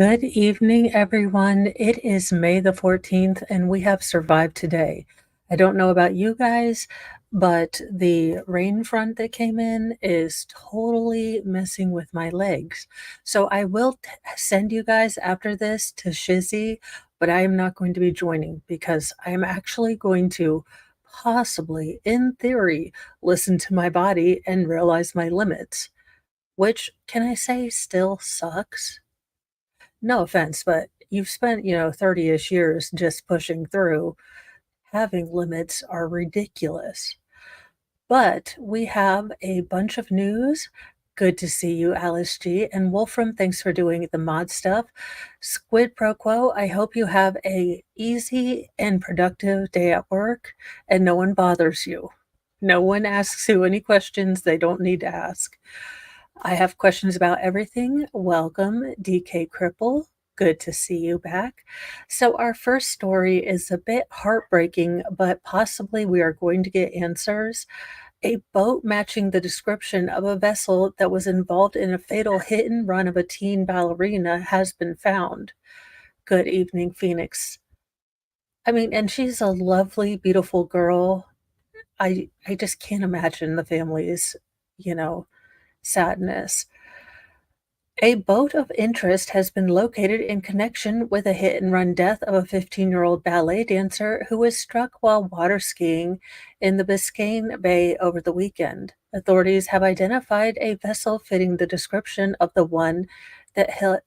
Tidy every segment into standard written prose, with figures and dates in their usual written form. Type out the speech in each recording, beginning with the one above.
Good evening, everyone. It is May the 14th, and we have survived today. I don't know about you guys, but the rain front that came in is totally messing with my legs. So I will send you guys after this to Shizzy, but I am not going to be joining because I am actually going to possibly, in theory, listen to my body and realize my limits, which, can I say, still sucks? No offense, but you've spent, 30-ish years just pushing through. Having limits are ridiculous. But we have a bunch of news. Good to see you, Alice G. And Wolfram, thanks for doing the mod stuff. Squid Pro Quo, I hope you have a easy and productive day at work and no one bothers you. No one asks you any questions they don't need to ask. I have questions about everything. Welcome, DK Cripple. Good to see you back. So, our first story is a bit heartbreaking, but possibly we are going to get answers. A boat matching the description of a vessel that was involved in a fatal hit and run of a teen ballerina has been found. Good evening, Phoenix. I mean, and she's a lovely, beautiful girl. I just can't imagine the family's, you know, sadness. A boat of interest has been located in connection with a hit and run death of a 15-year-old ballet dancer who was struck while water skiing in the Biscayne Bay over the weekend. Authorities have identified a vessel fitting the description of the one that hit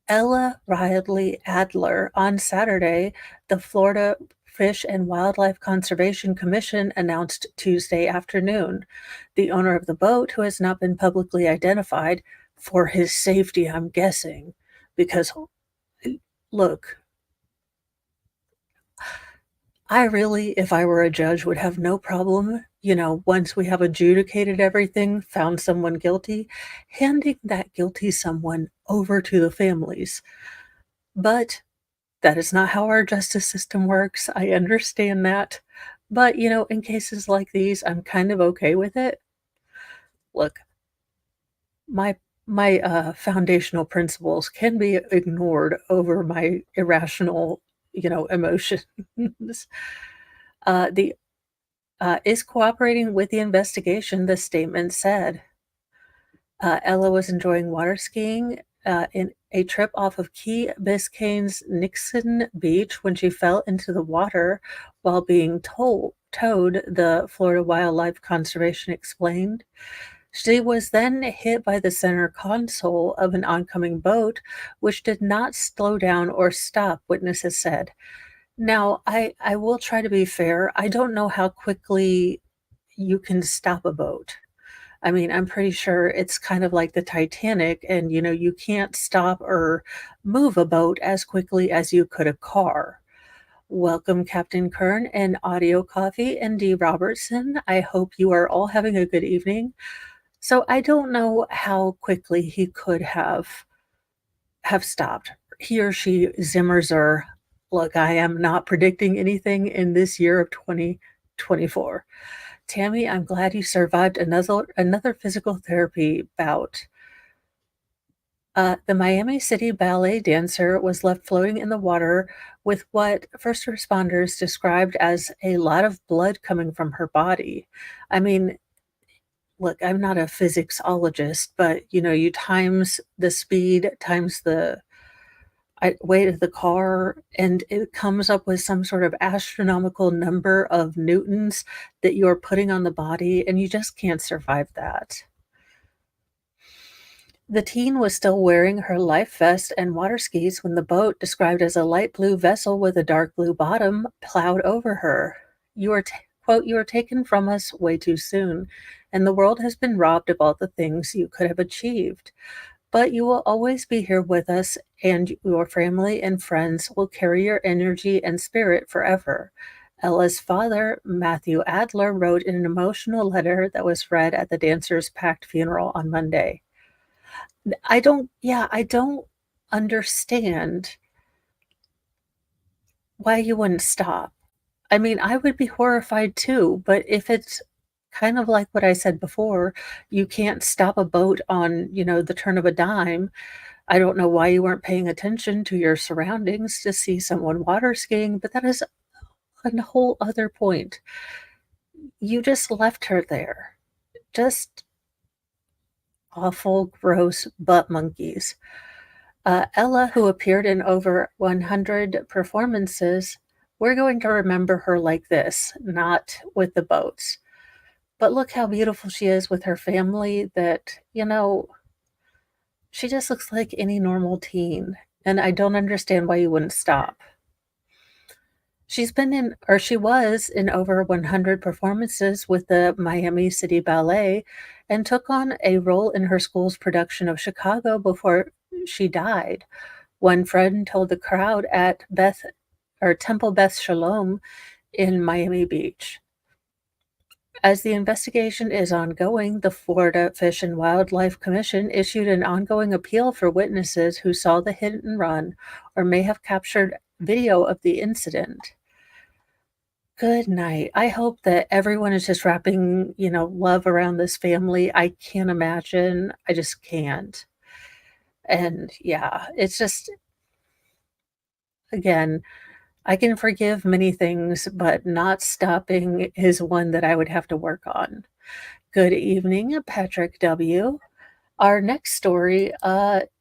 Ella Riley Adler on Saturday, the Florida Fish and Wildlife Conservation Commission announced Tuesday afternoon. The owner of the boat, who has not been publicly identified for his safety, I'm guessing, because look, I really, if I were a judge, would have no problem, once we have adjudicated everything, found someone guilty, handing that guilty someone over to the families. But that is not how our justice system works. I understand that. But, in cases like these, I'm kind of okay with it. Look, my my foundational principles can be ignored over my irrational, emotions. The is cooperating with the investigation, the statement said. Ella was enjoying water skiing in a trip off of Key Biscayne's Nixon Beach when she fell into the water while being towed, the Florida Wildlife Conservation explained. She was then hit by the center console of an oncoming boat, which did not slow down or stop, witnesses said. Now, I will try to be fair. I don't know how quickly you can stop a boat. I mean, I'm pretty sure it's kind of like the Titanic, and you can't stop or move a boat as quickly as you could a car. Welcome, Captain Kern and Audio Coffee and D. Robertson. I hope you are all having a good evening. So I don't know how quickly he could have stopped. He or she Zimmerzer. Look, I am not predicting anything in this year of 2024. Tammy, I'm glad you survived another physical therapy bout. The Miami City ballet dancer was left floating in the water with what first responders described as a lot of blood coming from her body. I mean, look, I'm not a physiologist, but you times the speed times the weight of the car, and it comes up with some sort of astronomical number of newtons that you're putting on the body, and you just can't survive that. The teen was still wearing her life vest and water skis when the boat, described as a light blue vessel with a dark blue bottom, plowed over her. You are, quote, you are taken from us way too soon, and the world has been robbed of all the things you could have achieved. But you will always be here with us, and your family and friends will carry your energy and spirit forever. Ella's father, Matthew Adler, wrote in an emotional letter that was read at the dancer's packed funeral on Monday. I don't understand why you wouldn't stop. I mean, I would be horrified too, but if it's kind of like what I said before, you can't stop a boat on, the turn of a dime. I don't know why you weren't paying attention to your surroundings to see someone water skiing, but that is a whole other point. You just left her there. Just awful, gross butt monkeys. Ella, who appeared in over 100 performances, we're going to remember her like this, not with the boats. But look how beautiful she is with her family that, she just looks like any normal teen. And I don't understand why you wouldn't stop. She was in over 100 performances with the Miami City Ballet and took on a role in her school's production of Chicago before she died. One friend told the crowd at Temple Beth Shalom in Miami Beach. As the investigation is ongoing, the Florida Fish and Wildlife Commission issued an ongoing appeal for witnesses who saw the hit and run or may have captured video of the incident. Good night. I hope that everyone is just wrapping, love around this family. I can't imagine. I just can't. And yeah, it's just, again, I can forgive many things, but not stopping is one that I would have to work on. Good evening, Patrick W. Our next story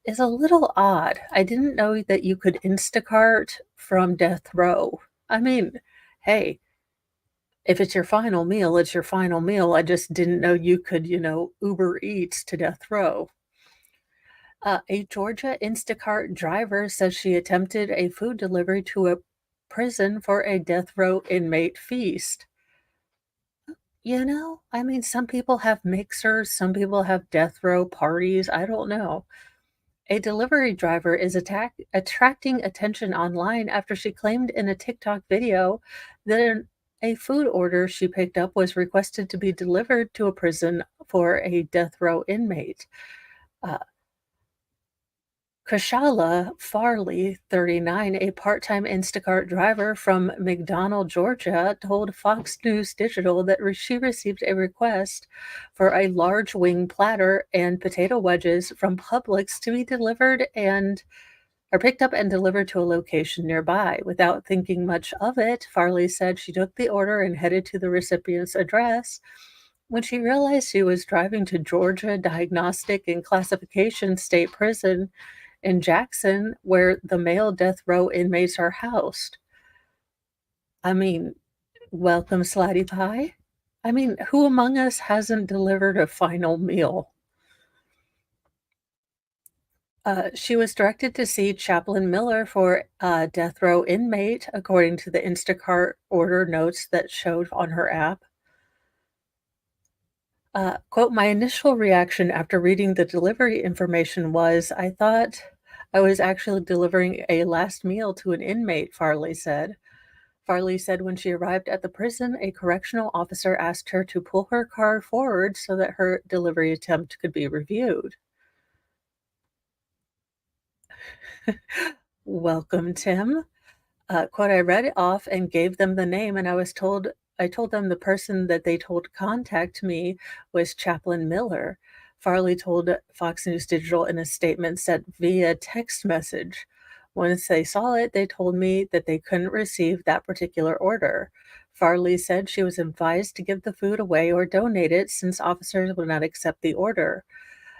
is a little odd. I didn't know that you could Instacart from death row. I mean, hey, if it's your final meal, it's your final meal. I just didn't know you could, Uber Eats to death row. A Georgia Instacart driver says she attempted a food delivery to a prison for a death row inmate feast. I mean, some people have mixers, some people have death row parties. I don't know. A delivery driver is attracting attention online after she claimed in a TikTok video that a food order she picked up was requested to be delivered to a prison for a death row inmate. Uh, Kashala Farley, 39, a part-time Instacart driver from McDonough, Georgia, told Fox News Digital that she received a request for a large wing platter and potato wedges from Publix to be picked up and delivered to a location nearby. Without thinking much of it, Farley said she took the order and headed to the recipient's address. When she realized she was driving to Georgia Diagnostic and Classification State Prison in Jackson, where the male death row inmates are housed. I mean, welcome, Slatty Pie. I mean, who among us hasn't delivered a final meal? She was directed to see Chaplain Miller for a death row inmate, according to the Instacart order notes that showed on her app. Quote, my initial reaction after reading the delivery information was, I thought I was actually delivering a last meal to an inmate, Farley said. Farley said when she arrived at the prison, a correctional officer asked her to pull her car forward so that her delivery attempt could be reviewed. Welcome, Tim. Quote, I read it off and gave them the name, and I told them the person that they told to contact me was Chaplain Miller. Farley told Fox News Digital in a statement sent via text message. Once they saw it, they told me that they couldn't receive that particular order. Farley said she was advised to give the food away or donate it since officers would not accept the order.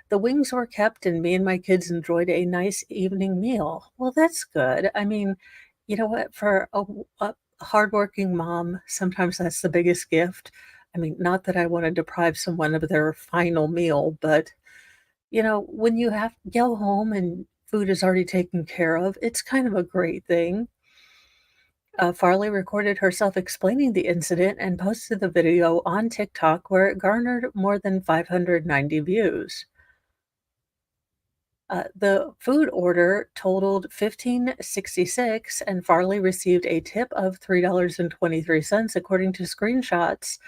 The wings were kept, and me and my kids enjoyed a nice evening meal. Well, that's good. I mean, you know what? For a hardworking mom, sometimes that's the biggest gift. I mean, not that I want to deprive someone of their final meal, but, when you have to go home and food is already taken care of, it's kind of a great thing. Farley recorded herself explaining the incident and posted the video on TikTok, where it garnered more than 590 views. The food order totaled $15.66, and Farley received a tip of $3.23, according to screenshots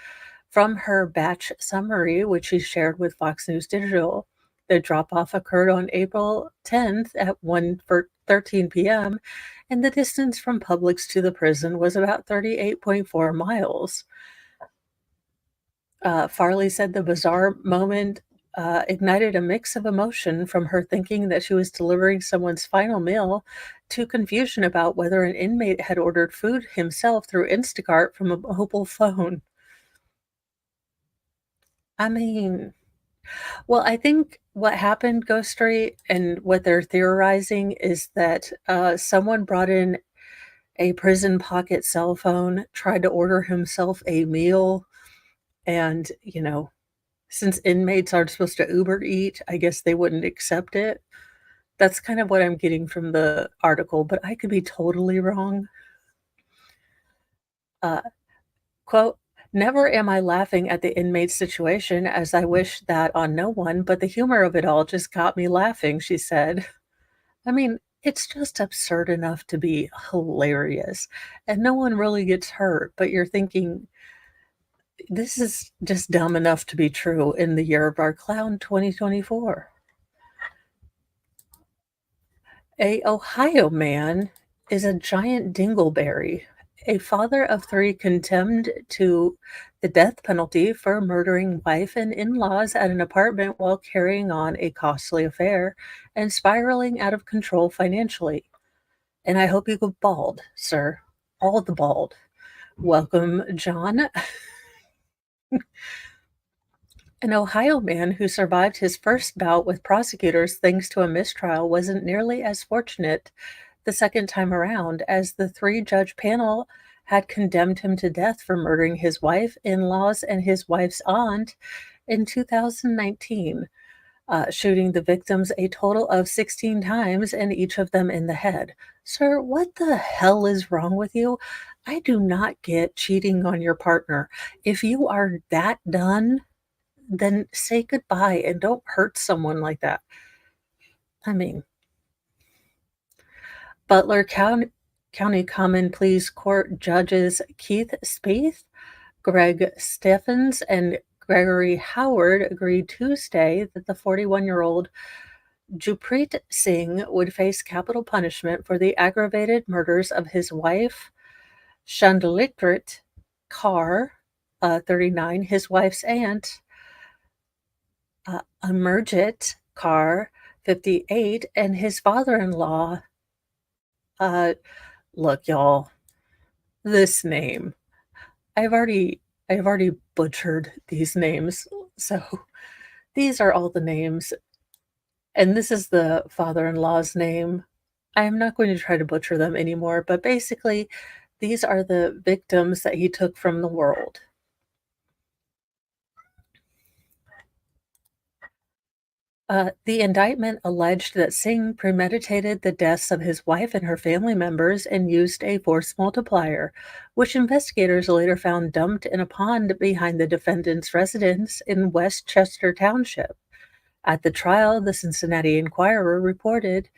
from her batch summary, which she shared with Fox News Digital. The drop-off occurred on April 10th at 1:13 p.m., and the distance from Publix to the prison was about 38.4 miles. Farley said the bizarre moment ignited a mix of emotion from her thinking that she was delivering someone's final meal to confusion about whether an inmate had ordered food himself through Instacart from a mobile phone. I mean, well, I think what happened, Ghost Street, and what they're theorizing is that someone brought in a prison pocket cell phone, tried to order himself a meal, and, since inmates aren't supposed to Uber Eat, I guess they wouldn't accept it. That's kind of what I'm getting from the article, but I could be totally wrong. Uh, quote, "Never am I laughing at the inmate's situation as I wish that on no one, but the humor of it all just got me laughing," she said. I mean, it's just absurd enough to be hilarious, and no one really gets hurt, but you're thinking, "This is just dumb enough to be true in the year of our clown 2024." A Ohio man is a giant dingleberry. A father of three condemned to the death penalty for murdering wife and in-laws at an apartment while carrying on a costly affair and spiraling out of control financially. And I hope you go bald, sir. All the bald. Welcome, John. An Ohio man who survived his first bout with prosecutors thanks to a mistrial wasn't nearly as fortunate the second time around, as the three-judge panel had condemned him to death for murdering his wife, in-laws, and his wife's aunt in 2019, shooting the victims a total of 16 times and each of them in the head. Sir, what the hell is wrong with you? I do not get cheating on your partner. If you are that done, then say goodbye and don't hurt someone like that. I mean, Butler County Common Pleas Court judges Keith Spieth, Greg Steffens, and Gregory Howard agreed Tuesday that the 41-year-old Jupreet Singh would face capital punishment for the aggravated murders of his wife, Chandalikrit Kaur, 39, his wife's aunt, Amarjit Kaur, 58, and his father-in-law. Uh, Look, y'all, this name, I've already I've already butchered these names, so these are all the names, and this is the father-in-law's name. I am not going to try to butcher them anymore, but basically, these are the victims that he took from the world. The indictment alleged that Singh premeditated the deaths of his wife and her family members and used a force multiplier, which investigators later found dumped in a pond behind the defendant's residence in Westchester Township. At the trial, the Cincinnati Enquirer reported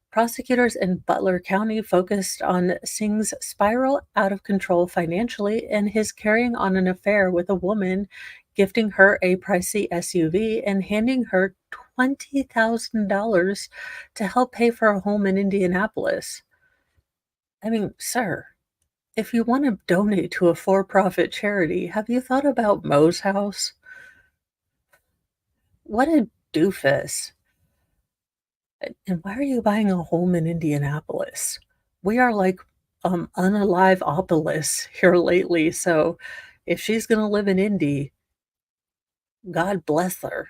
prosecutors in Butler County focused on Singh's spiral out of control financially and his carrying on an affair with a woman, gifting her a pricey SUV and handing her $20,000 to help pay for a home in Indianapolis. I mean, sir, if you want to donate to a for profit charity, have you thought about Moe's House? What a doofus. And why are you buying a home in Indianapolis? We are like unalive-opolis here lately. So if she's going to live in Indy, God bless her.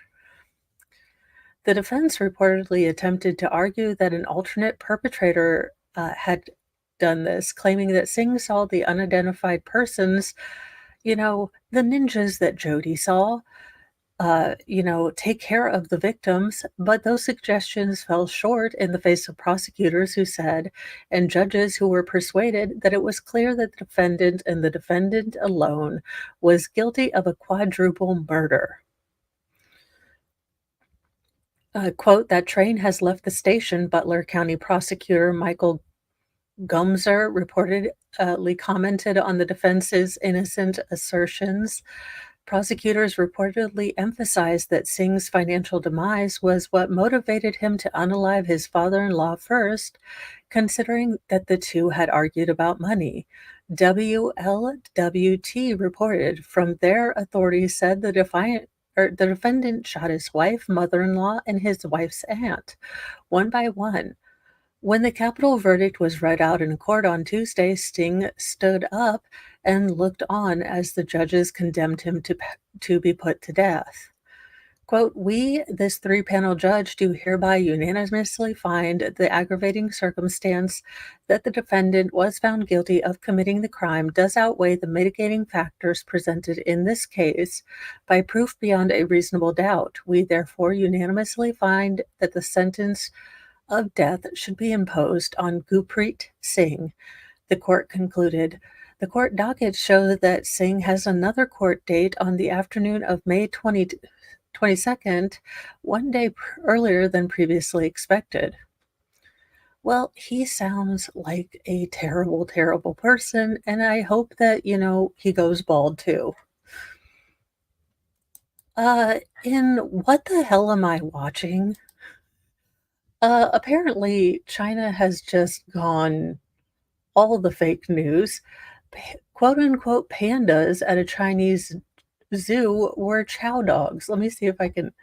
The defense reportedly attempted to argue that an alternate perpetrator had done this, claiming that Singh saw the unidentified persons, the ninjas that Jody saw, take care of the victims, but those suggestions fell short in the face of prosecutors who said, and judges who were persuaded that it was clear that the defendant and the defendant alone was guilty of a quadruple murder. Quote, "That train has left the station," Butler County Prosecutor Michael Gumzer reportedly commented on the defense's innocent assertions. Prosecutors reportedly emphasized that Singh's financial demise was what motivated him to unalive his father-in-law first, considering that the two had argued about money. WLWT reported from there authorities said the the defendant shot his wife, mother-in-law, and his wife's aunt, one by one. When the capital verdict was read out in court on Tuesday, Sting stood up and looked on as the judges condemned him to be put to death. Quote, "We, this three-panel judge, do hereby unanimously find the aggravating circumstance that the defendant was found guilty of committing the crime does outweigh the mitigating factors presented in this case by proof beyond a reasonable doubt. We therefore unanimously find that the sentence of death should be imposed on Gurpreet Singh," the court concluded. The court docket showed that Singh has another court date on the afternoon of May 22nd, one day earlier than previously expected. Well, he sounds like a terrible, terrible person, and I hope that, he goes bald too. In What the Hell Am I Watching? Apparently, China has just gone all the fake news. Quote unquote pandas at a Chinese zoo were chow dogs. Let me see if I can.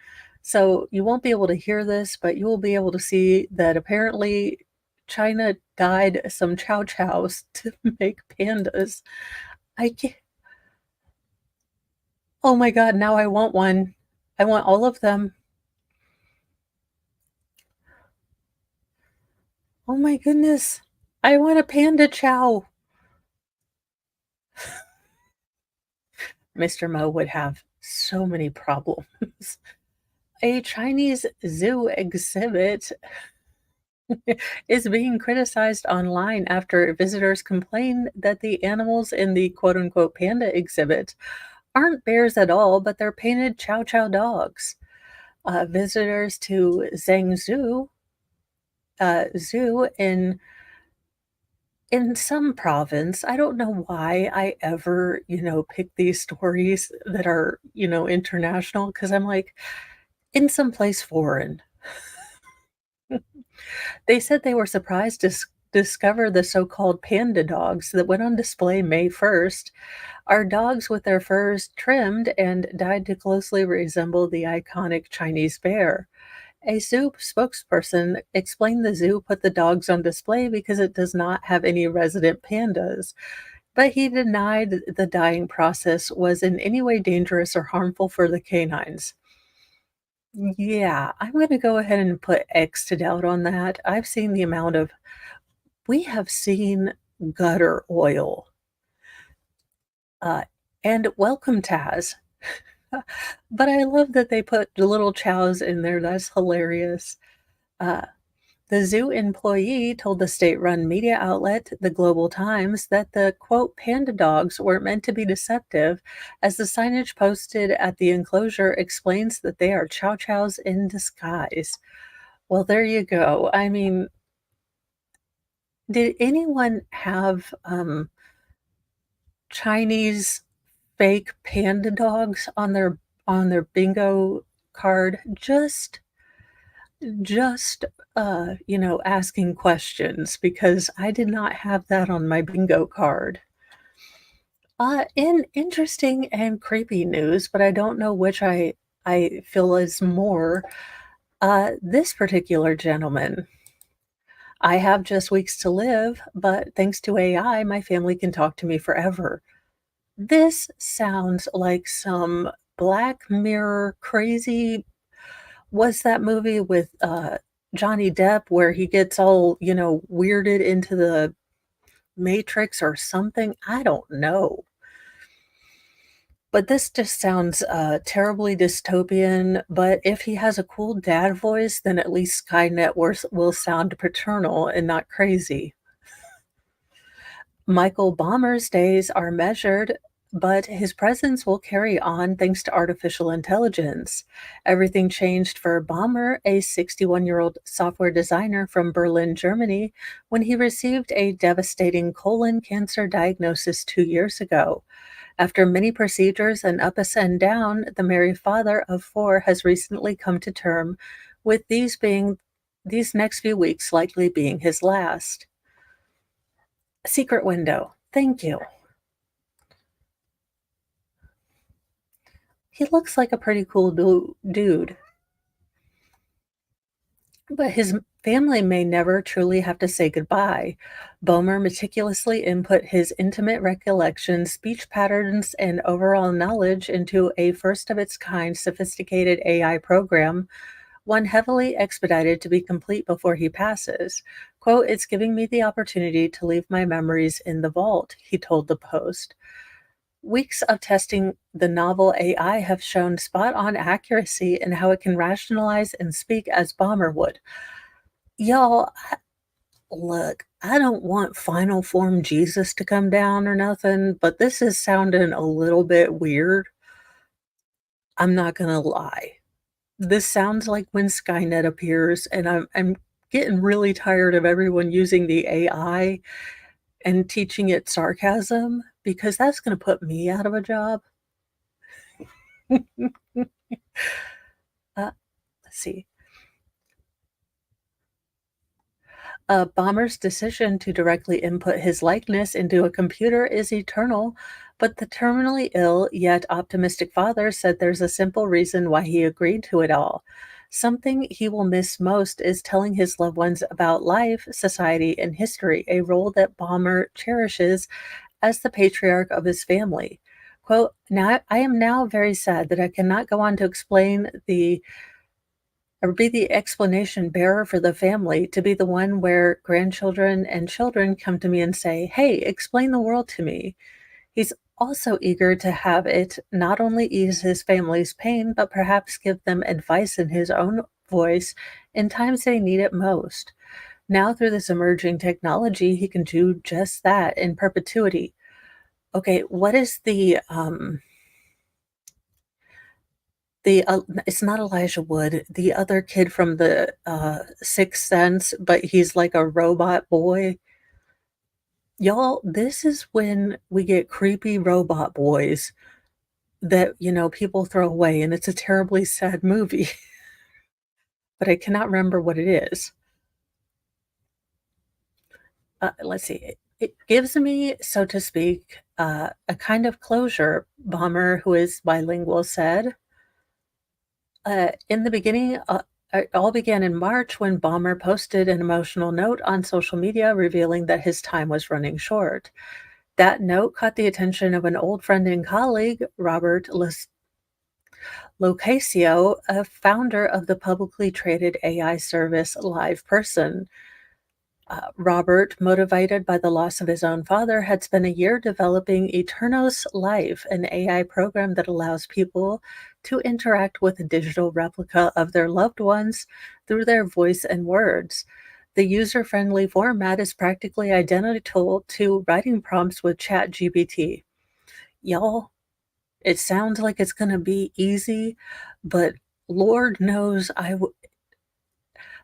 So you won't be able to hear this, but you will be able to see that apparently China dyed some chow chows to make pandas. I can't, oh my God, now I want one. I want all of them. Oh my goodness. I want a panda chow. Mr. Mo would have so many problems. A Chinese zoo exhibit is being criticized online after visitors complain that the animals in the quote unquote panda exhibit aren't bears at all, but they're painted chow chow dogs. Visitors to Zhangzhou Zoo in some province. I don't know why I ever, pick these stories that are, international, because I'm like, in some place foreign. They said they were surprised to discover the so-called panda dogs that went on display May 1st are dogs with their furs trimmed and dyed to closely resemble the iconic Chinese bear. A zoo spokesperson explained the zoo put the dogs on display because it does not have any resident pandas, but he denied the dyeing process was in any way dangerous or harmful for the canines. Yeah, I'm gonna go ahead and put X to doubt on that. We have seen gutter oil, uh, and welcome Taz. But I love that they put the little chows in there, that's hilarious. Uh, the zoo employee told the state-run media outlet, The Global Times, that the, quote, "panda dogs" were meant to be deceptive, as the signage posted at the enclosure explains that they are chow chows in disguise. Well, there you go. I mean, did anyone have, Chinese fake panda dogs on their bingo card? Just asking questions because I did not have that on my bingo card. In interesting and creepy news, but I don't know which I feel is more, this particular gentleman. I have just weeks to live, but thanks to AI, my family can talk to me forever. This sounds like some Black Mirror crazy. Was that movie with, Johnny Depp where he gets all, weirded into the Matrix or something? I don't know. But this just sounds, terribly dystopian, but if he has a cool dad voice, then at least Skynet will sound paternal and not crazy. Michael Baumer's days are measured, but his presence will carry on thanks to artificial intelligence. Everything changed for Baumer, a 61-year-old software designer from Berlin, Germany, when he received a devastating colon cancer diagnosis 2 years ago. After many procedures and ups and down, the married father of four has recently come to term with these next few weeks likely being his last. Secret window. Thank you. He looks like a pretty cool dude, but his family may never truly have to say goodbye. Boehmer meticulously input his intimate recollections, speech patterns, and overall knowledge into a first of its kind sophisticated AI program, one heavily expedited to be complete before he passes. Quote, "It's giving me the opportunity to leave my memories in the vault," he told the Post. Weeks of testing the novel AI have shown spot on accuracy in how it can rationalize and speak as Bomber would. Y'all, look, I don't want final form Jesus to come down or nothing, but this is sounding a little bit weird. I'm not gonna lie. This sounds like when Skynet appears, and I'm getting really tired of everyone using the AI and teaching it sarcasm because that's gonna put me out of a job. Let's see. Bomber's decision to directly input his likeness into a computer is eternal, but the terminally ill yet optimistic father said there's a simple reason why he agreed to it all. Something he will miss most is telling his loved ones about life, society, and history, a role that Bomber cherishes as the patriarch of his family. Quote, "Now I am now very sad that I cannot go on to explain the or be the explanation bearer for the family, to be the one where grandchildren and children come to me and say, 'Hey, explain the world to me.'" He's also eager to have it not only ease his family's pain, but perhaps give them advice in his own voice in times they need it most. Now, through this emerging technology, he can do just that in perpetuity. Okay, what is it's not Elijah Wood, the other kid from the, Sixth Sense, but he's like a robot boy. Y'all, this is when we get creepy robot boys that, people throw away, and it's a terribly sad movie, but I cannot remember what it is. Let's see. It gives me, so to speak, a kind of closure, Bomber, who is bilingual, said. In the beginning, it all began in March when Balmer posted an emotional note on social media revealing that his time was running short. That note caught the attention of an old friend and colleague, Robert Locasio, a founder of the publicly traded AI service Live Person. Robert, motivated by the loss of his own father, had spent a year developing Eternos Life, an AI program that allows people to interact with a digital replica of their loved ones through their voice and words. The user friendly format is practically identical to writing prompts with ChatGPT. Y'all, it sounds like it's going to be easy, but Lord knows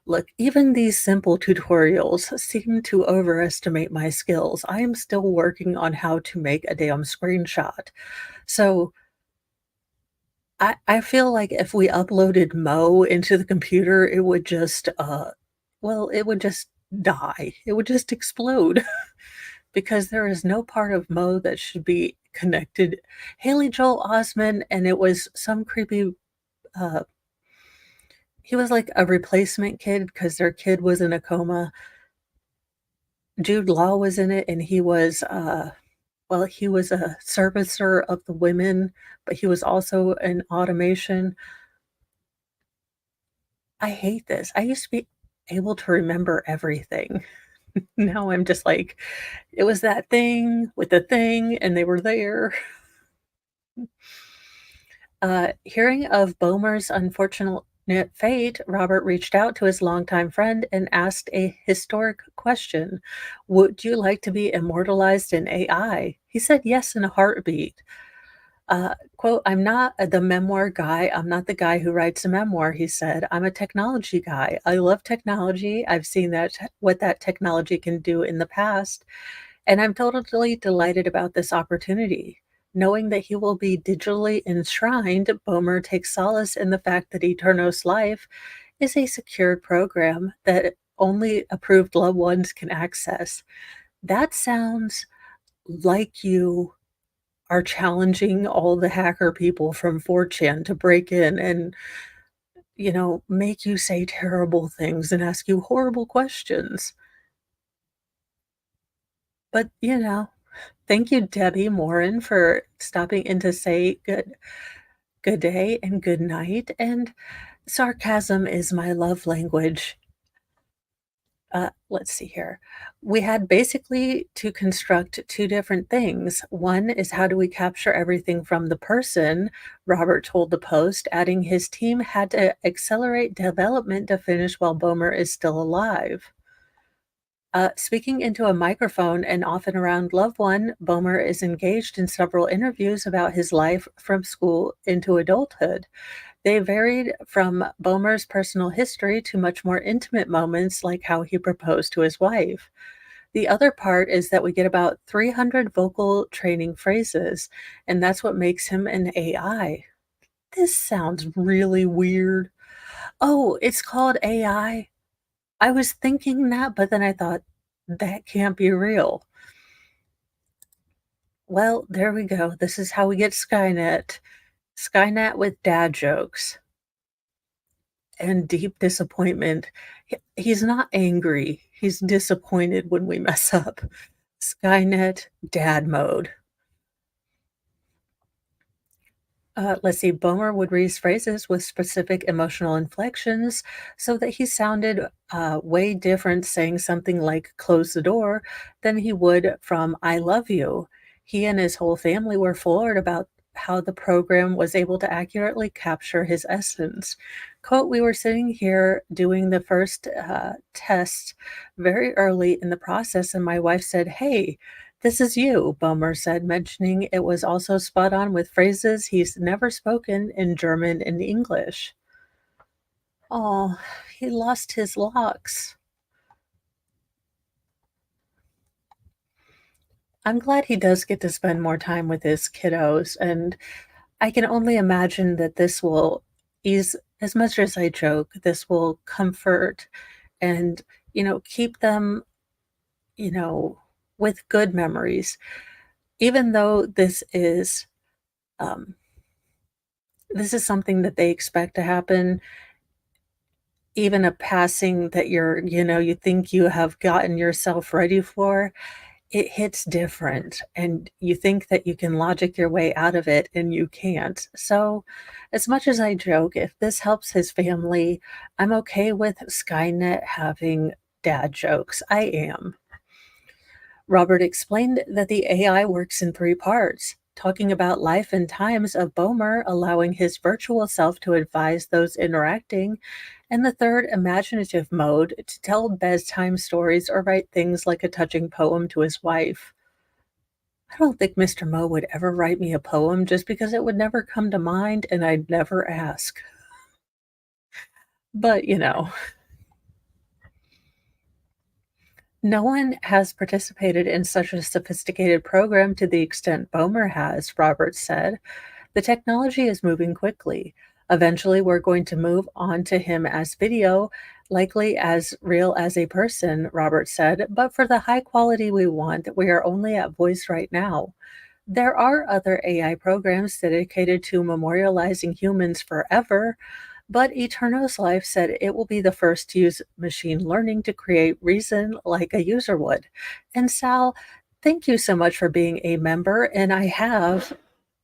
look, even these simple tutorials seem to overestimate my skills. I am still working on how to make a damn screenshot. So I feel like if we uploaded Mo into the computer, it would just, well, it would just die. It would just explode because there is no part of Mo that should be connected. Haley Joel Osment, and it was some creepy, uh, he was like a replacement kid because their kid was in a coma. Jude Law was in it, and he was, well, he was a servicer of the women, but he was also in automation. I hate this. I used to be able to remember everything. Now I'm just like, it was that thing with the thing, and they were there. Hearing of Boehmer's unfortunate fate, Robert reached out to his longtime friend and asked a historic question. Would you like to be immortalized in AI? He said yes in a heartbeat. Quote, "I'm not the memoir guy. I'm not the guy who writes a memoir," he said. "I'm a technology guy. I love technology. I've seen what that technology can do in the past. And I'm totally delighted about this opportunity. Knowing that he will be digitally enshrined, Boehmer takes solace in the fact that Eternos Life is a secured program that only approved loved ones can access." That sounds like you are challenging all the hacker people from 4chan to break in and, make you say terrible things and ask you horrible questions. But, thank you, Debbie Morin, for stopping in to say good day and good night, and sarcasm is my love language. Let's see here. We had basically to construct 2 different things. One is how do we capture everything from the person, Robert told the Post, adding his team had to accelerate development to finish while Bomer is still alive. Speaking into a microphone and often around loved one, Bomer is engaged in several interviews about his life from school into adulthood. They varied from Bomer's personal history to much more intimate moments like how he proposed to his wife. The other part is that we get about 300 vocal training phrases, and that's what makes him an AI. This sounds really weird. Oh, it's called AI? I was thinking that, but then I thought, that can't be real. Well, there we go. This is how we get Skynet. Skynet with dad jokes and deep disappointment. He's not angry. He's disappointed when we mess up. Skynet dad mode. Let's see, Bomer would raise phrases with specific emotional inflections so that he sounded way different saying something like close the door than he would from I love you. He and his whole family were floored about how the program was able to accurately capture his essence. Quote, we were sitting here doing the first test very early in the process, and my wife said, Hey, this is you, Bomer said, mentioning it was also spot on with phrases he's never spoken in German and English. Oh, he lost his locks. I'm glad he does get to spend more time with his kiddos, and I can only imagine that this will ease, as much as I joke, this will comfort and, keep them, you know, with good memories. Even though um, this is something that they expect to happen, even a passing that you think you have gotten yourself ready for, it hits different, and you think that you can logic your way out of it, and you can't. So, as much as I joke, if this helps his family, I'm okay with Skynet having dad jokes. I am. Robert explained that the AI works in 3 parts, talking about life and times of Bomer, allowing his virtual self to advise those interacting, and the third, imaginative mode, to tell bedtime stories or write things like a touching poem to his wife. I don't think Mr. Mo would ever write me a poem just because it would never come to mind and I'd never ask. But, no one has participated in such a sophisticated program to the extent Bomer has, Roberts said. The technology is moving quickly. Eventually, we're going to move on to him as video, likely as real as a person, Roberts said. But for the high quality we want, we are only at voice right now. There are other AI programs dedicated to memorializing humans forever, but Eternos Life said it will be the first to use machine learning to create reason like a user would. And Sal, thank you so much for being a member. And I have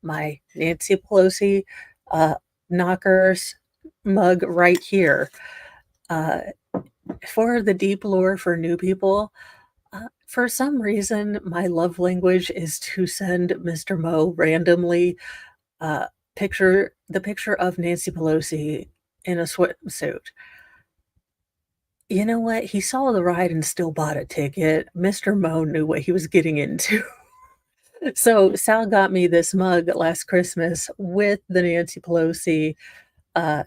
my Nancy Pelosi uh, knockers mug right here. Uh, for the deep lore for new people, for some reason, my love language is to send Mr. Mo randomly uh, the picture of Nancy Pelosi in a swimsuit. You know what? He saw the ride and still bought a ticket. Mr. Mo knew what he was getting into. So Sal got me this mug last Christmas with the Nancy Pelosi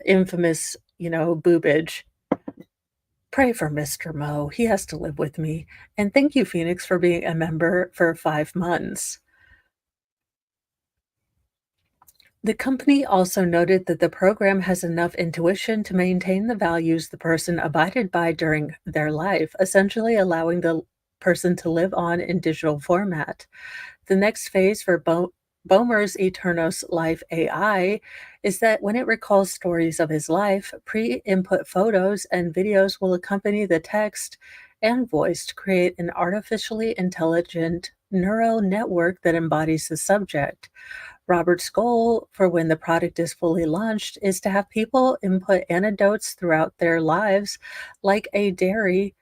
infamous, boobage. Pray for Mr. Mo. He has to live with me. And thank you, Phoenix, for being a member for 5 months. The company also noted that the program has enough intuition to maintain the values the person abided by during their life, essentially allowing the person to live on in digital format. The next phase for Boehmer's Eternos Life AI is that when it recalls stories of his life, pre input photos and videos will accompany the text and voice to create an artificially intelligent neural network that embodies the subject. Robert's goal for when the product is fully launched is to have people input anecdotes throughout their lives, like a diary,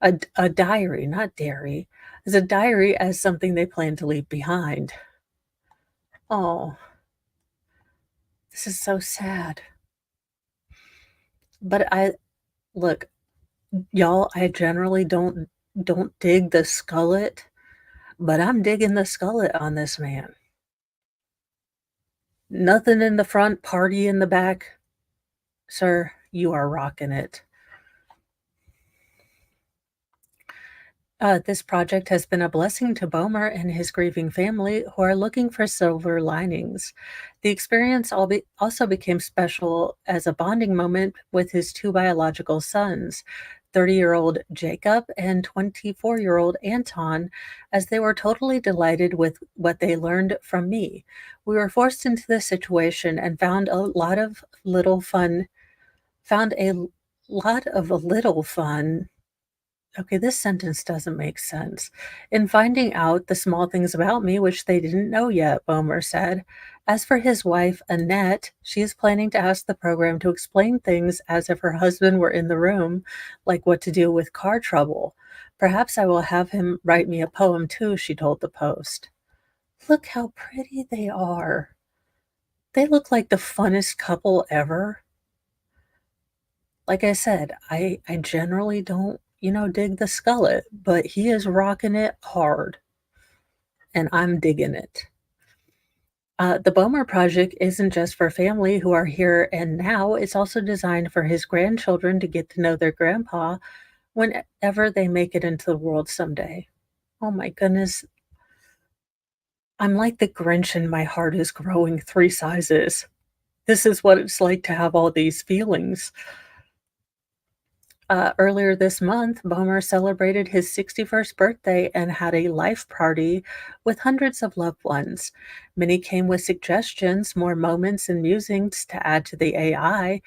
not dairy, as a diary as something they plan to leave behind. Oh, this is so sad. But I look, y'all, I generally don't dig the skullet, but I'm digging the skullet on this man. Nothing in the front, party in the back. Sir, you are rocking it. This project has been a blessing to Bomer and his grieving family who are looking for silver linings. The experience also became special as a bonding moment with his two biological sons, 30-year-old Jacob and 24-year-old Anton, as they were totally delighted with what they learned from me. We were forced into this situation and found a lot of little fun. Okay, this sentence doesn't make sense. In finding out the small things about me which they didn't know yet, Boehmer said. As for his wife, Annette, she is planning to ask the program to explain things as if her husband were in the room, like what to do with car trouble. Perhaps I will have him write me a poem too, she told the Post. Look how pretty they are. They look like the funnest couple ever. Like I said, I generally don't, dig the skullet, but he is rocking it hard, and I'm digging it. The Bomer Project isn't just for family who are here and now, it's also designed for his grandchildren to get to know their grandpa whenever they make it into the world someday. Oh my goodness. I'm like the Grinch and my heart is growing 3 sizes. This is what it's like to have all these feelings. Earlier this month, Bomer celebrated his 61st birthday and had a life party with hundreds of loved ones. Many came with suggestions, more moments and musings to add to the AI,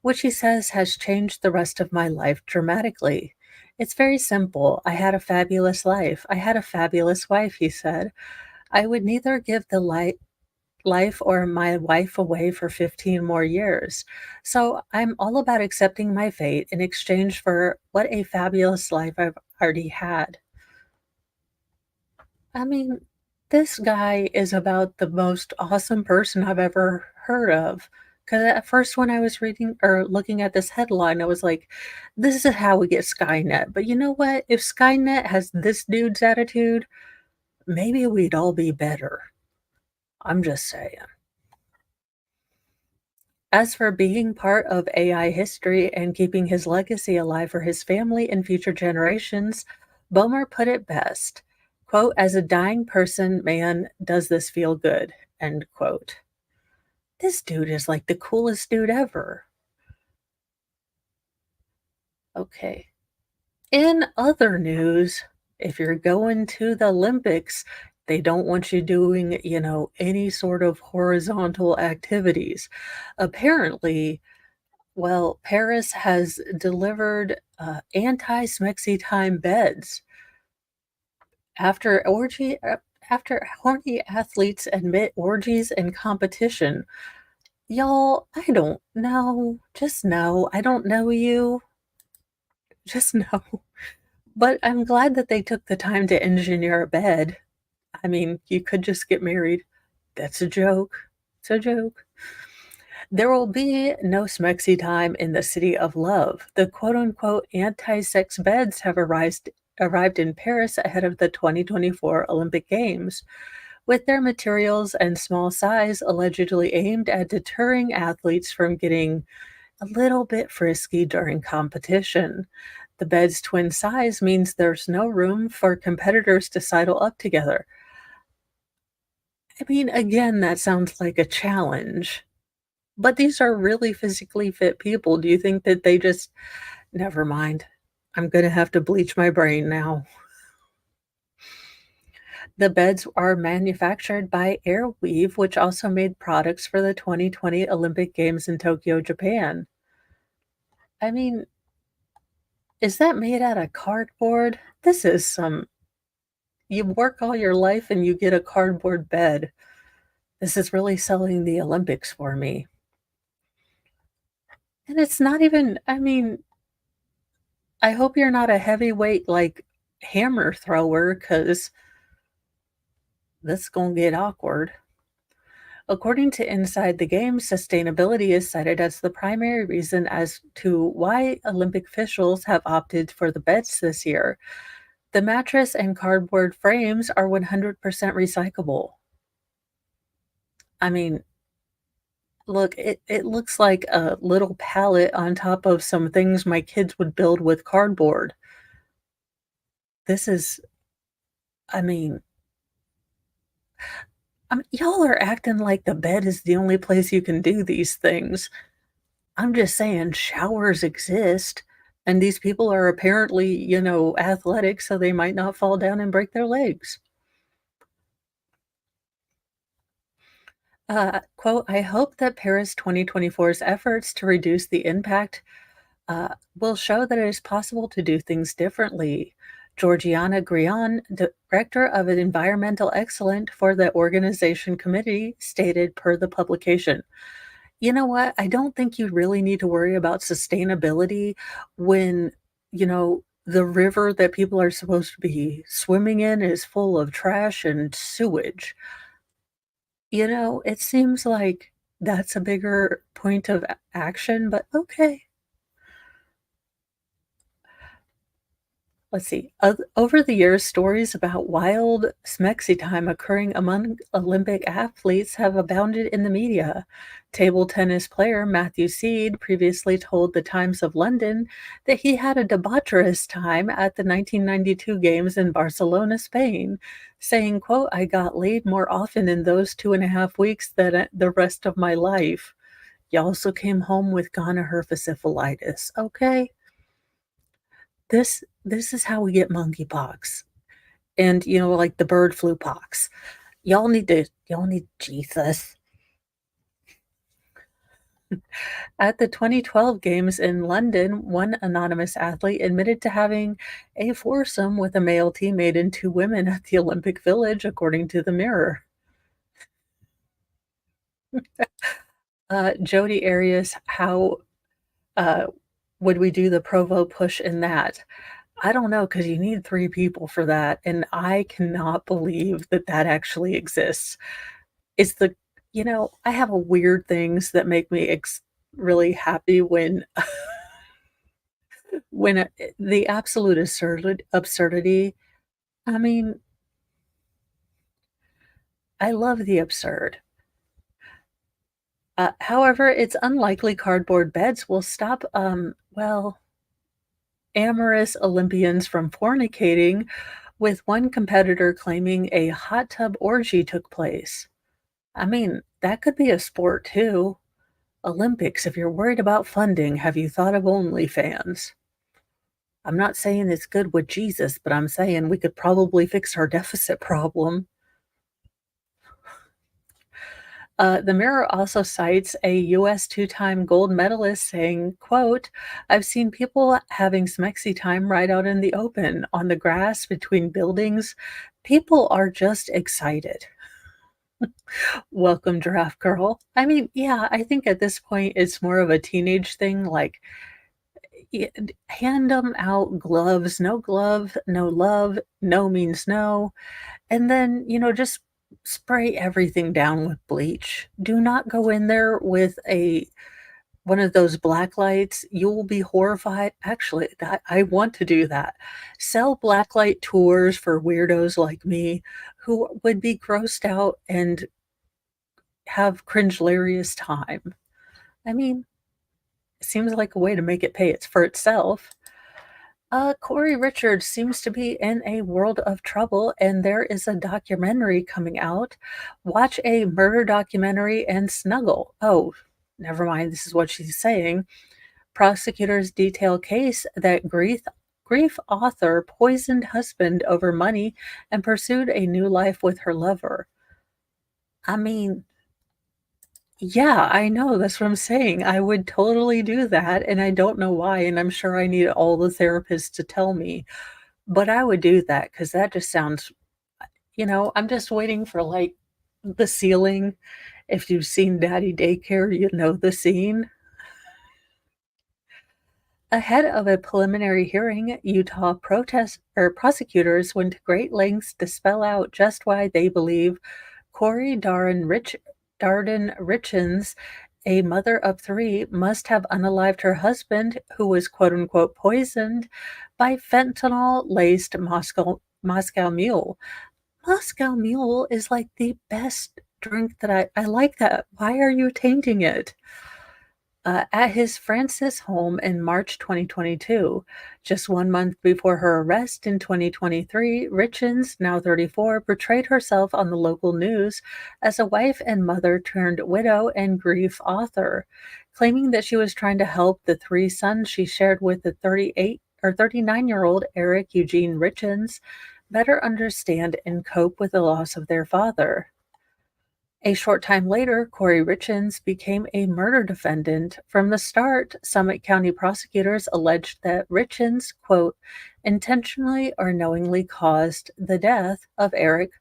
which he says has changed the rest of my life dramatically. It's very simple. I had a fabulous life. I had a fabulous wife, he said. I would neither give the life or my wife away for 15 more years. So I'm all about accepting my fate in exchange for what a fabulous life I've already had. I mean, this guy is about the most awesome person I've ever heard of. Because at first, when I was reading or looking at this headline, I was like, this is how we get Skynet. But you know what? If Skynet has this dude's attitude, maybe we'd all be better. I'm just saying. As for being part of AI history and keeping his legacy alive for his family and future generations, Bomer put it best, quote, "As a dying person, man, does this feel good," end quote. This dude is like the coolest dude ever. Okay. In other news, if you're going to the Olympics, they don't want you doing, any sort of horizontal activities. Apparently, well, Paris has delivered, anti-smexy time beds after horny athletes admit orgies and competition. Y'all, I don't know. Just know. I don't know you. Just know. But I'm glad that they took the time to engineer a bed. I mean, you could just get married. That's a joke. It's a joke. There will be no smexy time in the city of love. The quote unquote anti sex beds have arrived in Paris ahead of the 2024 Olympic Games, with their materials and small size allegedly aimed at deterring athletes from getting a little bit frisky during competition. The bed's twin size means there's no room for competitors to sidle up together. I mean, again, that sounds like a challenge. But these are really physically fit people. Do you think that they just never mind. I'm gonna have to bleach my brain now. The beds are manufactured by Airweave, which also made products for the 2020 Olympic Games in Tokyo, Japan. I mean, is that made out of cardboard? This is some you work all your life and you get a cardboard bed. This is really selling the Olympics for me. And it's not even I mean, I hope you're not a heavyweight, like, hammer thrower, because this gonna get awkward. According to Inside the Game, sustainability is cited as the primary reason as to why Olympic officials have opted for the beds this year. The mattress and cardboard frames are 100% recyclable. I mean, look, it looks like a little pallet on top of some things my kids would build with cardboard. This is I mean, y'all are acting like the bed is the only place you can do these things. I'm just saying showers exist, and these people are apparently, athletic, so they might not fall down and break their legs. Quote, "I hope that Paris 2024's efforts to reduce the impact will show that it is possible to do things differently." Georgiana Grion, director of environmental excellence for the organization committee, stated per the publication. You know what? I don't think you really need to worry about sustainability when, the river that people are supposed to be swimming in is full of trash and sewage. It seems like that's a bigger point of action, but okay. Let's see. Over the years, stories about wild smexy time occurring among Olympic athletes have abounded in the media. Table tennis player Matthew Seed previously told the Times of London that he had a debaucherous time at the 1992 Games in Barcelona, Spain, saying, quote, "I got laid more often in those 2.5 weeks than the rest of my life. He also came home with gonorrhea syphilis." Okay. This is how we get monkeypox and, like the bird flu pox. Y'all need Jesus. At the 2012 Games in London, one anonymous athlete admitted to having a foursome with a male teammate and two women at the Olympic Village, according to the Mirror. Jody Arias, how uh, would we do the Provo push in that? I don't know, because you need 3 people for that, and I cannot believe that that actually exists. Is the I have a weird things that make me really happy when the absolute absurdity. I mean, I love the absurd. However, it's unlikely cardboard beds will stop, amorous Olympians from fornicating, with one competitor claiming a hot tub orgy took place. I mean, that could be a sport too. Olympics, if you're worried about funding, have you thought of OnlyFans? I'm not saying it's good with Jesus, but I'm saying we could probably fix our deficit problem. The Mirror also cites a U.S. two-time gold medalist saying, quote, "I've seen people having smexy time right out in the open, on the grass, between buildings. People are just excited." Welcome, Giraffe Girl. I mean, yeah, I think at this point it's more of a teenage thing, like, hand them out gloves, no glove, no love, no means no, and then, just spray everything down with bleach. Do not go in there with a one of those black lights. You will be horrified. Actually, that I want to do that. Sell blacklight tours for weirdos like me who would be grossed out and have cringelarious time. I mean, seems like a way to make it pay for itself. Corey Richards seems to be in a world of trouble, and there is a documentary coming out. Watch a murder documentary and snuggle. Oh, never mind. This is what she's saying. Prosecutors detail case that Greeth grief author poisoned husband over money and pursued a new life with her lover. I mean, yeah, I know, that's what I'm saying. I would totally do that, and I don't know why, and I'm sure I need all the therapists to tell me, but I would do that because that just sounds I'm just waiting for, like, the ceiling. If you've seen Daddy Daycare, you know the scene. Ahead of a preliminary hearing, Utah protest or prosecutors went to great lengths to spell out just why they believe Corey Darden Richens, a mother of three, must have unalived her husband, who was quote unquote poisoned by fentanyl laced Moscow Mule. Moscow Mule is like the best drink that I like that. Why are you tainting it? At his Francis home in March 2022, just 1 month before her arrest in 2023, Richens, now 34, portrayed herself on the local news as a wife and mother turned widow and grief author, claiming that she was trying to help the three sons she shared with the 39-year-old Eric Eugene Richens better understand and cope with the loss of their father. A short time later, Corey Richens became a murder defendant. From the start, Summit County prosecutors alleged that Richens, quote, intentionally or knowingly caused the death of Eric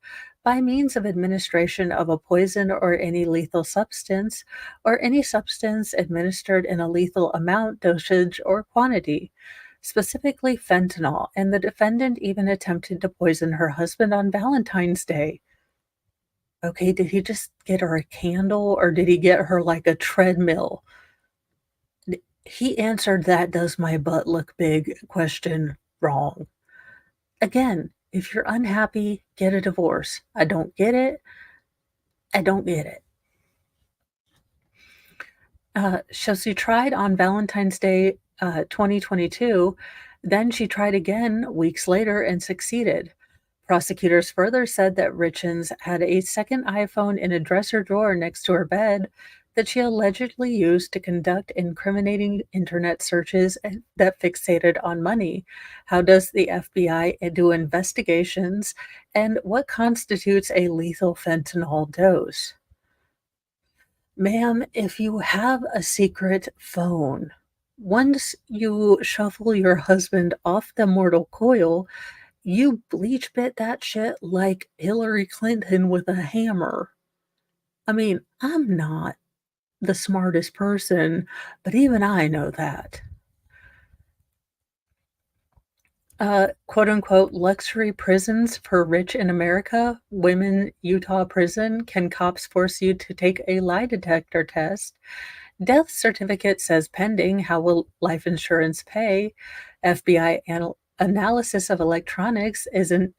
by means of administration of a poison or any lethal substance, or any substance administered in a lethal amount, dosage, or quantity, specifically fentanyl, and the defendant even attempted to poison her husband on Valentine's Day. Okay, did he just get her a candle or did he get her, like, a treadmill? He answered that "Does my butt look big?" question wrong. Again, if you're unhappy, get a divorce. I don't get it. I don't get it. So she tried on Valentine's Day, 2022. Then she tried again weeks later and succeeded. Prosecutors further said that Richens had a second iPhone in a dresser drawer next to her bed that she allegedly used to conduct incriminating internet searches that fixated on money. How does the FBI do investigations? And what constitutes a lethal fentanyl dose? Ma'am, if you have a secret phone, once you shuffle your husband off the mortal coil, you bleach bit that shit like Hillary Clinton with a hammer. I mean, I'm not the smartest person, but even I know that. Quote unquote, luxury prisons for rich in America, women, Utah prison. Can cops force you to take a lie detector test? Death certificate says pending. How will life insurance pay? FBI analysis of electronics is an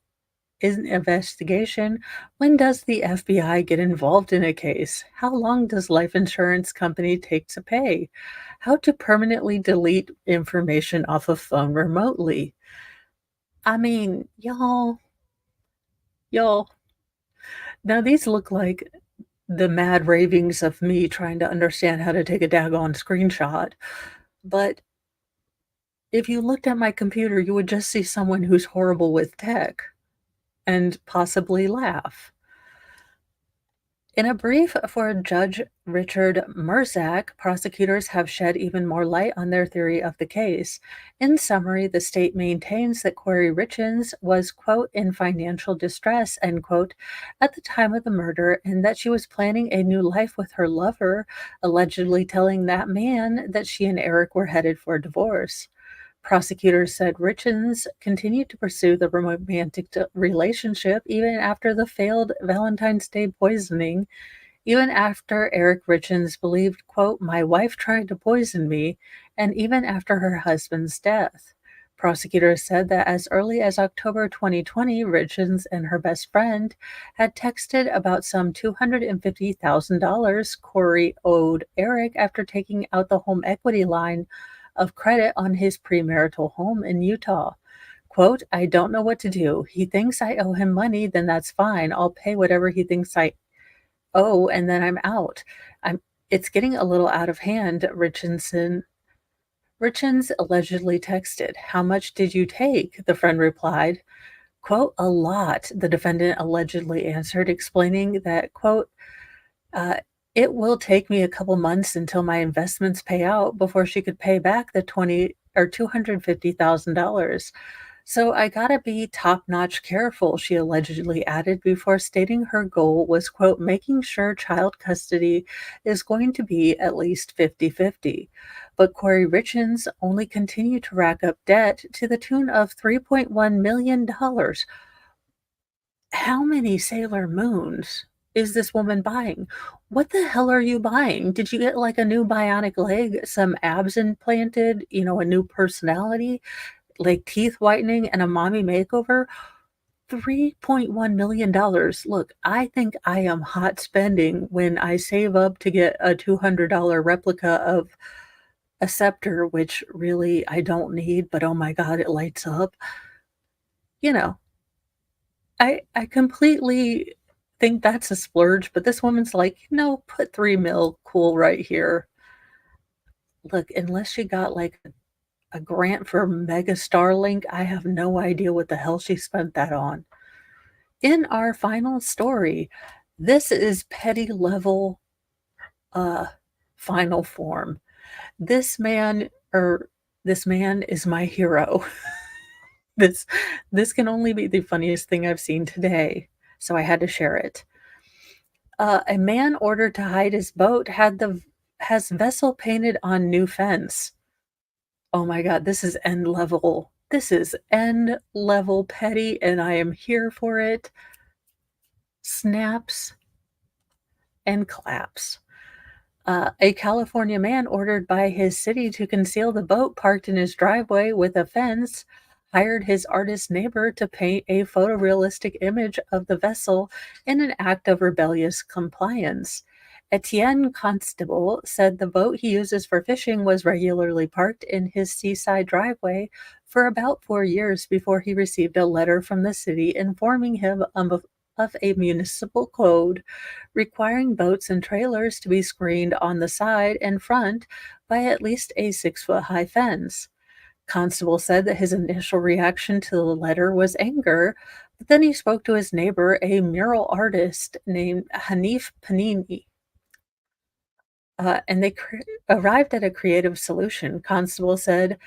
investigation. When does the FBI get involved in a case? How long does life insurance company take to pay? How to permanently delete information off a phone remotely? I mean, y'all, now these look like the mad ravings of me trying to understand how to take a daggone screenshot. But if you looked at my computer, you would just see someone who's horrible with tech and possibly laugh. In a brief for Judge Richard Merzack, prosecutors have shed even more light on their theory of the case. In summary, the state maintains that Corey Richens was, quote, in financial distress, end quote, at the time of the murder, and that she was planning a new life with her lover, allegedly telling that man that she and Eric were headed for divorce. Prosecutors said Richens continued to pursue the romantic relationship even after the failed Valentine's Day poisoning, even after Eric Richens believed, quote, my wife tried to poison me, and even after her husband's death. Prosecutors said that as early as October 2020, Richens and her best friend had texted about some $250,000 Corey owed Eric after taking out the home equity line of credit on his premarital home in Utah. Quote, I don't know what to do. He thinks I owe him money, then that's fine. I'll pay whatever he thinks I owe, and then I'm out. It's getting a little out of hand, Richens allegedly texted, "How much did you take?" The friend replied, quote, "A lot," the defendant allegedly answered, explaining that, quote, uh, "It will take me a couple months until my investments pay out before she could pay back the 20 or $250,000. So I gotta be top-notch careful," she allegedly added before stating her goal was, quote, "making sure child custody is going to be at least 50-50." But Corey Richens only continued to rack up debt to the tune of $3.1 million. Dollars. How many Sailor Moons is this woman buying? What the hell are you buying? Did you get, like, a new bionic leg, some abs implanted, a new personality, like teeth whitening and a mommy makeover? $3.1 million. Look, I think I am hot spending when I save up to get a $200 replica of a scepter, which really I don't need, but oh my god, it lights up. You know, I completely think that's a splurge, but this woman's like, "No, put 3 mil cool right here." Look, unless she got, like, a grant for Mega Starlink, I have no idea what the hell she spent that on. In our final story, this is petty level, uh, final form. This man this man is my hero. This this can only be the funniest thing I've seen today, so I had to share it. A man ordered to hide his boat has vessel painted on new fence. Oh my god, this is end level. This is end level petty, and I am here for it. Snaps and claps. A California man ordered by his city to conceal the boat parked in his driveway with a fence hired his artist neighbor to paint a photorealistic image of the vessel in an act of rebellious compliance. Etienne Constable said the boat he uses for fishing was regularly parked in his seaside driveway for about 4 years before he received a letter from the city informing him of a municipal code requiring boats and trailers to be screened on the side and front by at least a 6-foot high fence. Constable said that his initial reaction to the letter was anger, but then he spoke to his neighbor, a mural artist named Hanif Panini, and they arrived at a creative solution. Constable said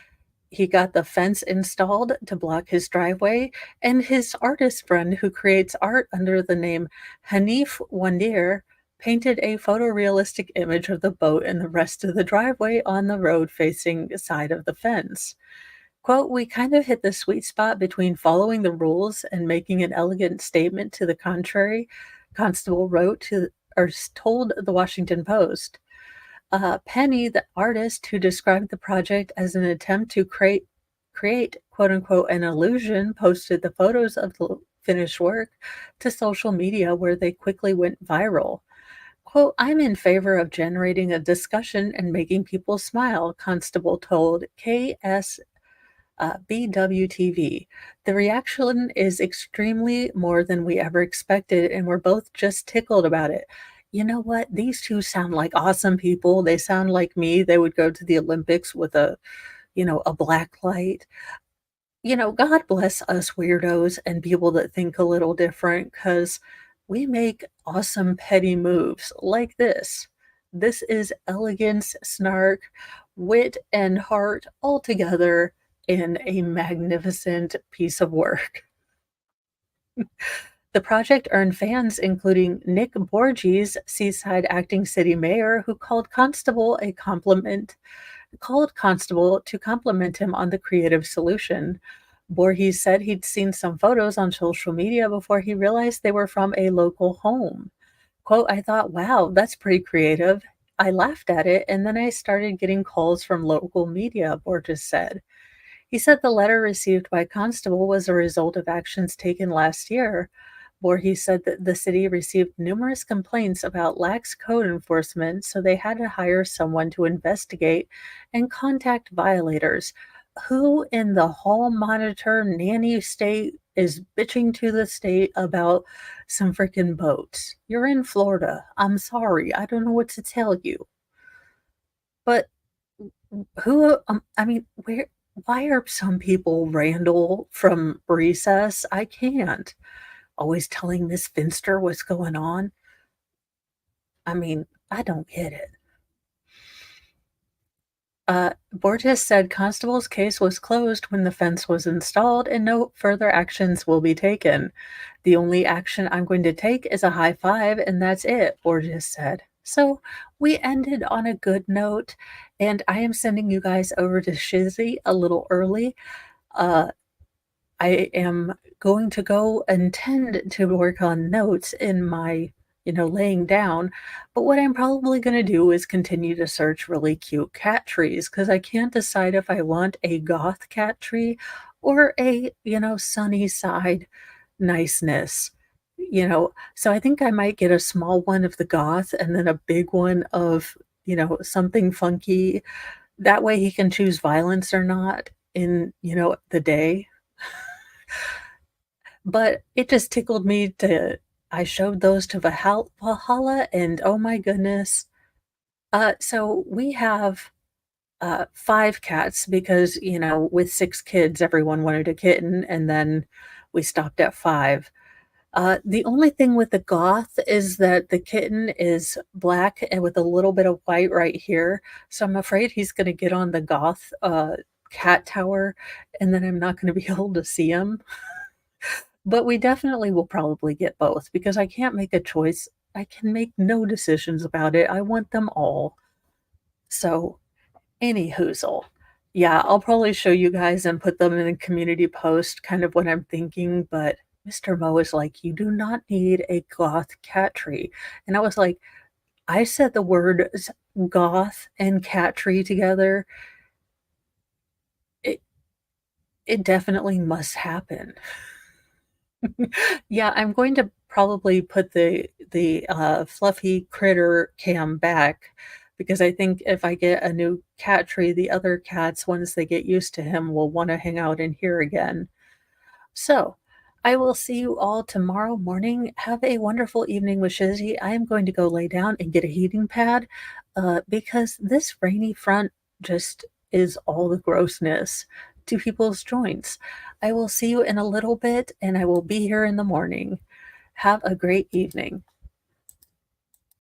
he got the fence installed to block his driveway, and his artist friend, who creates art under the name Hanif Wandir, painted a photorealistic image of the boat and the rest of the driveway on the road facing side of the fence. Quote, "We kind of hit the sweet spot between following the rules and making an elegant statement to the contrary," Constable wrote to or told the Washington Post. Penny, the artist who described the project as an attempt to create quote unquote an illusion, posted the photos of the finished work to social media where they quickly went viral. Quote, "I'm in favor of generating a discussion and making people smile," Constable told KS BWTV. "The reaction is extremely more than we ever expected, and we're both just tickled about it." You know what? These two sound like awesome people. They sound like me. They would go to the Olympics with a black light. God bless us weirdos and people that think a little different because we make awesome petty moves like this. This is elegance, snark, wit, and heart all together in a magnificent piece of work. The project earned fans, including Nick Borges, Seaside acting city mayor, who called Constable to compliment him on the creative solution. Borges said he'd seen some photos on social media before he realized they were from a local home. Quote, "I thought, wow, that's pretty creative. I laughed at it, and then I started getting calls from local media," Borges said. He said the letter received by Constable was a result of actions taken last year. Voorhees said that the city received numerous complaints about lax code enforcement, so they had to hire someone to investigate and contact violators. Who in the hall monitor nanny state is bitching to the state about some freaking boats? You're in Florida. I'm sorry. I don't know what to tell you. But I mean, why are some people Randall from Recess? I can't. Always telling Miss Finster what's going on. I mean, I don't get it. Borges said Constable's case was closed when the fence was installed and no further actions will be taken. The only action I'm going to take is a high five, and that's it, Borges said. So we ended on a good note, and I am sending you guys over to Shizzy a little early. Uh, I am going to go intend to work on notes in my, laying down, but what I'm probably gonna do is continue to search really cute cat trees because I can't decide if I want a goth cat tree or a, sunny side niceness, so I think I might get a small one of the goth and then a big one of, something funky. That way he can choose violence or not in, the day. But it just tickled me to I showed those to Valhalla, and oh my goodness. So we have, 5 cats because, with 6 kids, everyone wanted a kitten, and then we stopped at 5. The only thing with the goth is that the kitten is black and with a little bit of white right here, so I'm afraid he's gonna get on the goth, cat tower, and then I'm not gonna be able to see him. But we definitely will probably get both because I can't make a choice. I can make no decisions about it. I want them all. So, any hoozle. Yeah, I'll probably show you guys and put them in a community post, kind of what I'm thinking. But Mr. Mo is like, you do not need a goth cat tree. And I was like, I said the word goth and cat tree together. It, it definitely must happen. Yeah, I'm going to probably put the fluffy critter cam back because I think if I get a new cat tree, the other cats, once they get used to him, will wanna hang out in here again. So, I will see you all tomorrow morning. Have a wonderful evening with Shizzy. I am going to go lay down and get a heating pad, because this rainy front just is all the grossness to people's joints. I will see you in a little bit, and I will be here in the morning. Have a great evening.